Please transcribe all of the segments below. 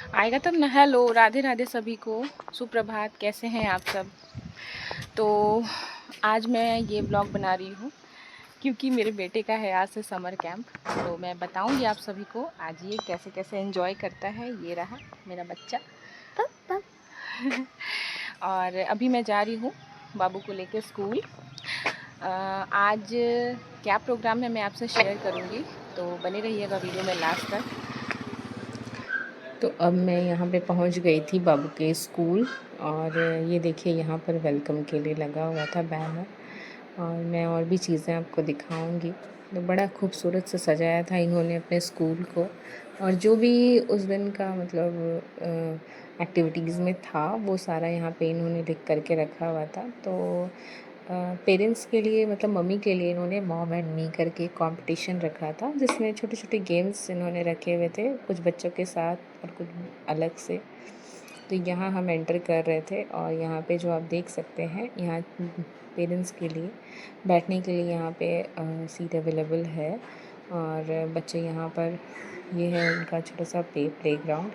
आएगा तब ना। हेलो, राधे राधे सभी को, सुप्रभात। कैसे हैं आप सब? तो आज मैं ये ब्लॉग बना रही हूँ क्योंकि मेरे बेटे का है आज से समर कैंप। तो मैं बताऊँगी आप सभी को आज ये कैसे कैसे एंजॉय करता है। ये रहा मेरा बच्चा पापा। और अभी मैं जा रही हूँ बाबू को लेकर स्कूल। आज क्या प्रोग्राम है मैं आपसे शेयर करूँगी, तो बने रहिएगा वीडियो में लास्ट तक। तो अब मैं यहाँ पे पहुँच गई थी बाबू के स्कूल, और ये देखिए यहाँ पर वेलकम के लिए लगा हुआ था बैनर, और मैं और भी चीज़ें आपको दिखाऊंगी। तो बड़ा खूबसूरत से सजाया था इन्होंने अपने स्कूल को, और जो भी उस दिन का मतलब एक्टिविटीज़ में था वो सारा यहाँ पे इन्होंने लिख करके रखा हुआ था। तो पेरेंट्स के लिए मतलब मम्मी के लिए इन्होंने मॉम एंड मी करके कंपटीशन रखा था, जिसमें छोटे छोटे गेम्स इन्होंने रखे हुए थे कुछ बच्चों के साथ और कुछ अलग से। तो यहाँ हम एंटर कर रहे थे, और यहाँ पे जो आप देख सकते हैं यहाँ पेरेंट्स के लिए बैठने के लिए यहाँ पे सीट अवेलेबल है। और बच्चे यहाँ पर, ये है उनका छोटा सा प्लेग्राउंड।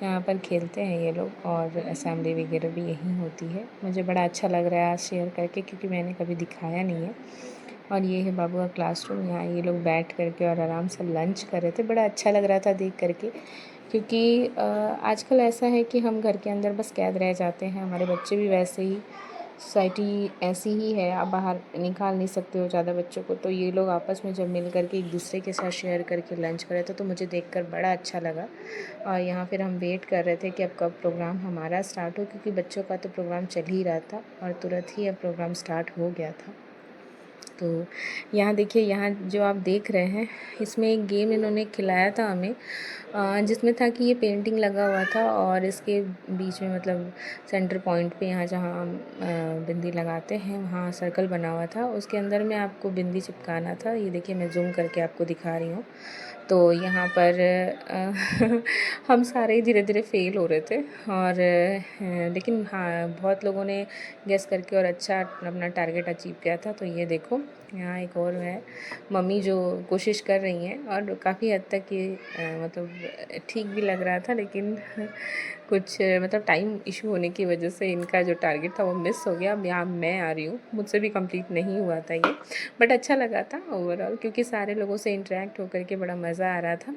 यहाँ पर खेलते हैं ये लोग, और असेंबली वगैरह भी यहीं होती है। मुझे बड़ा अच्छा लग रहा है आज शेयर करके, क्योंकि मैंने कभी दिखाया नहीं है। और ये है बाबू का क्लासरूम। यहाँ ये लोग बैठ करके और आराम से लंच कर रहे थे। बड़ा अच्छा लग रहा था देख करके, क्योंकि आजकल ऐसा है कि हम घर के अंदर बस कैद रह जाते हैं। हमारे बच्चे भी वैसे ही, सोसाइटी ऐसी ही है, आप बाहर निकाल नहीं सकते हो ज़्यादा बच्चों को। तो ये लोग आपस में जब मिल करके एक दूसरे के साथ शेयर करके लंच कर रहे थे, तो मुझे देखकर बड़ा अच्छा लगा। और यहाँ फिर हम वेट कर रहे थे कि अब कब प्रोग्राम हमारा स्टार्ट हो, क्योंकि बच्चों का तो प्रोग्राम चल ही रहा था और तुरंत ही अब प्रोग्राम स्टार्ट हो गया था। तो यहाँ देखिए, यहाँ जो आप देख रहे हैं इसमें एक गेम इन्होंने खिलाया था हमें, जिसमें था कि ये पेंटिंग लगा हुआ था, और इसके बीच में मतलब सेंटर पॉइंट पे यहाँ जहाँ बिंदी लगाते हैं वहाँ सर्कल बना हुआ था। उसके अंदर में आपको बिंदी चिपकाना था। ये देखिए मैं जूम करके आपको दिखा रही हूँ। तो यहाँ पर हम सारे ही धीरे धीरे फेल हो रहे थे, और लेकिन हाँ बहुत लोगों ने गेस करके और अच्छा अपना टारगेट अचीव किया था। तो ये देखो यहाँ एक और है मम्मी जो कोशिश कर रही हैं, और काफ़ी हद तक ये मतलब ठीक भी लग रहा था, लेकिन कुछ मतलब टाइम इशू होने की वजह से इनका जो टारगेट था वो मिस हो गया। अब यहाँ मैं आ रही हूँ, मुझसे भी कंप्लीट नहीं हुआ था ये, बट अच्छा लगा था ओवरऑल, क्योंकि सारे लोगों से इंटरेक्ट होकर के बड़ा मज़ा आ रहा था।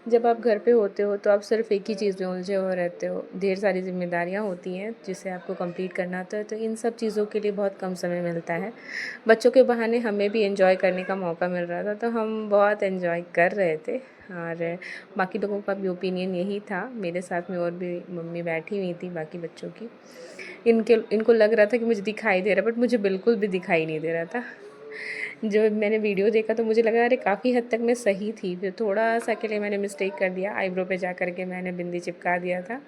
जब आप घर पे होते हो तो आप सिर्फ एक ही चीज़ में उलझे हुए रहते हो, ढेर सारी जिम्मेदारियाँ होती हैं जिसे आपको कंप्लीट करना होता है, तो इन सब चीज़ों के लिए बहुत कम समय मिलता है। बच्चों के बहाने हमें भी एंजॉय करने का मौका मिल रहा था, तो हम बहुत एंजॉय कर रहे थे। और बाकी लोगों का भी ओपिनियन यही था। मेरे साथ में और भी मम्मी बैठी हुई थी बाकी बच्चों की। इनको लग रहा था कि मुझे दिखाई दे रहा है, बट मुझे बिल्कुल भी दिखाई नहीं दे रहा था। जब मैंने वीडियो देखा तो मुझे लगा अरे काफ़ी हद तक मैं सही थी, फिर थोड़ा सा के लिए मैंने मिस्टेक कर दिया, आईब्रो पे जा कर के मैंने बिंदी चिपका दिया था।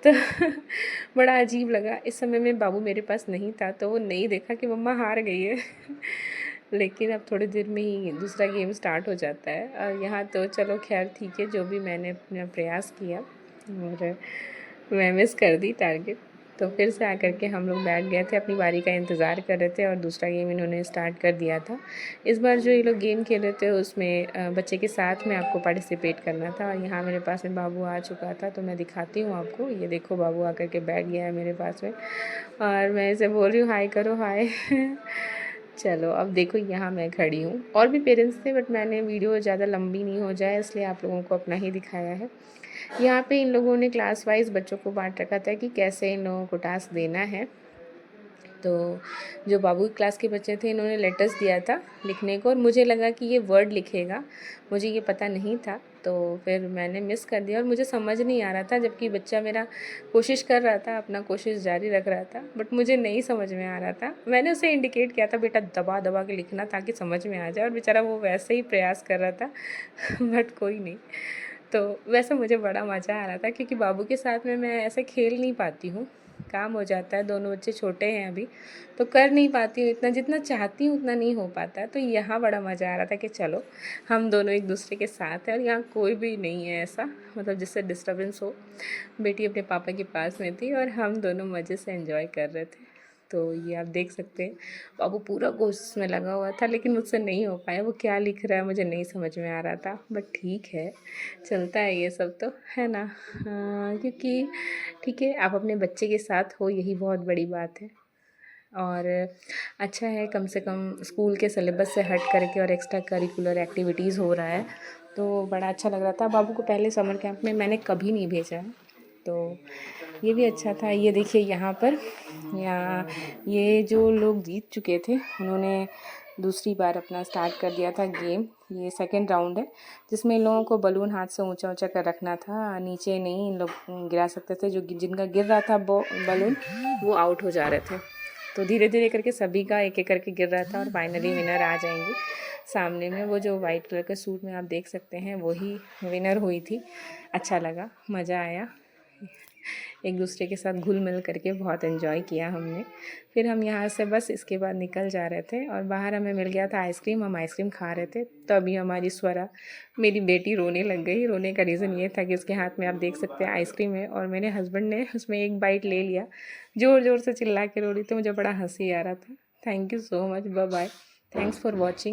तो बड़ा अजीब लगा। इस समय में बाबू मेरे पास नहीं था, तो वो नहीं देखा कि मम्मा हार गई है। लेकिन अब थोड़ी देर में ही दूसरा गेम स्टार्ट हो जाता है। और यहाँ तो चलो खैर ठीक है, जो भी मैंने अपना प्रयास किया, और मैं मिस कर दी टारगेट। तो फिर से आकर के हम लोग बैठ गए थे, अपनी बारी का इंतज़ार कर रहे थे, और दूसरा गेम इन्होंने स्टार्ट कर दिया था। इस बार जो ये लोग गेम खेल रहे थे उसमें बच्चे के साथ में आपको पार्टिसिपेट करना था। और यहाँ मेरे पास में बाबू आ चुका था, तो मैं दिखाती हूँ आपको। ये देखो बाबू आकर के बैठ गया है मेरे पास में, और मैं इसे बोल रही हूँ हाय करो हाय। चलो अब देखो यहाँ मैं खड़ी हूँ, और भी पेरेंट्स थे, बट मैंने वीडियो ज़्यादा लंबी नहीं हो जाए इसलिए आप लोगों को अपना ही दिखाया है। यहाँ पे इन लोगों ने क्लास वाइज बच्चों को बांट रखा था कि कैसे इन लोगों को टास्क देना है। तो जो बाबू की क्लास के बच्चे थे इन्होंने लेटर्स दिया था लिखने को, और मुझे लगा कि ये वर्ड लिखेगा, मुझे ये पता नहीं था। तो फिर मैंने मिस कर दिया, और मुझे समझ नहीं आ रहा था, जबकि बच्चा मेरा कोशिश कर रहा था, अपना कोशिश जारी रख रहा था, बट मुझे नहीं समझ में आ रहा था। मैंने उसे इंडिकेट किया था बेटा दबा दबा के लिखना ताकि समझ में आ जाए, और बेचारा वो वैसे ही प्रयास कर रहा था। बट कोई नहीं। तो वैसे मुझे बड़ा मज़ा आ रहा था, क्योंकि बाबू के साथ में मैं ऐसे खेल नहीं पाती हूँ, काम हो जाता है, दोनों बच्चे छोटे हैं अभी, तो कर नहीं पाती हूँ इतना, जितना चाहती हूँ उतना नहीं हो पाता है। तो यहाँ बड़ा मज़ा आ रहा था कि चलो हम दोनों एक दूसरे के साथ हैं, और यहाँ कोई भी नहीं है ऐसा मतलब जिससे डिस्टर्बेंस हो। बेटी अपने पापा के पास में थी, और हम दोनों मज़े से एंजॉय कर रहे थे। तो ये आप देख सकते हैं बाबू पूरा कोशिश में लगा हुआ था, लेकिन मुझसे नहीं हो पाया। वो क्या लिख रहा है मुझे नहीं समझ में आ रहा था, बट ठीक है, चलता है ये सब तो, है ना। क्योंकि ठीक है, आप अपने बच्चे के साथ हो, यही बहुत बड़ी बात है। और अच्छा है, कम से कम स्कूल के सिलेबस से हट करके और एक्स्ट्रा करिकुलर एक्टिविटीज़ हो रहा है, तो बड़ा अच्छा लग रहा था। बाबू को पहले समर कैंप में मैंने कभी नहीं भेजा है, तो ये भी अच्छा था। ये देखिए यहाँ पर, ये जो लोग जीत चुके थे उन्होंने दूसरी बार अपना स्टार्ट कर दिया था गेम। ये सेकंड राउंड है, जिसमें इन लोगों को बलून हाथ से ऊंचा ऊंचा कर रखना था, नीचे नहीं इन लोग गिरा सकते थे। जो जिनका गिर रहा था बलून, वो आउट हो जा रहे थे। तो धीरे धीरे करके सभी का एक एक करके गिर रहा था और फाइनली विनर आ जाएंगे। सामने में वो जो वाइट कलर के सूट में आप देख सकते हैं, वही विनर हुई थी। अच्छा लगा, मज़ा आया, एक दूसरे के साथ घुल मिल करके बहुत एंजॉय किया हमने। फिर हम यहाँ से बस इसके बाद निकल जा रहे थे और बाहर हमें मिल गया था आइसक्रीम। हम आइसक्रीम खा रहे थे, तभी हमारी स्वरा, मेरी बेटी, रोने लग गई। रोने का रीज़न ये था कि उसके हाथ में आप देख सकते हैं आइसक्रीम है और मेरे हस्बैंड ने उसमें एक बाइट ले लिया। ज़ोर ज़ोर से चिल्ला के रो रही थी, मुझे बड़ा हंसी आ रहा था। Thank you so much, bye bye, thanks for watching.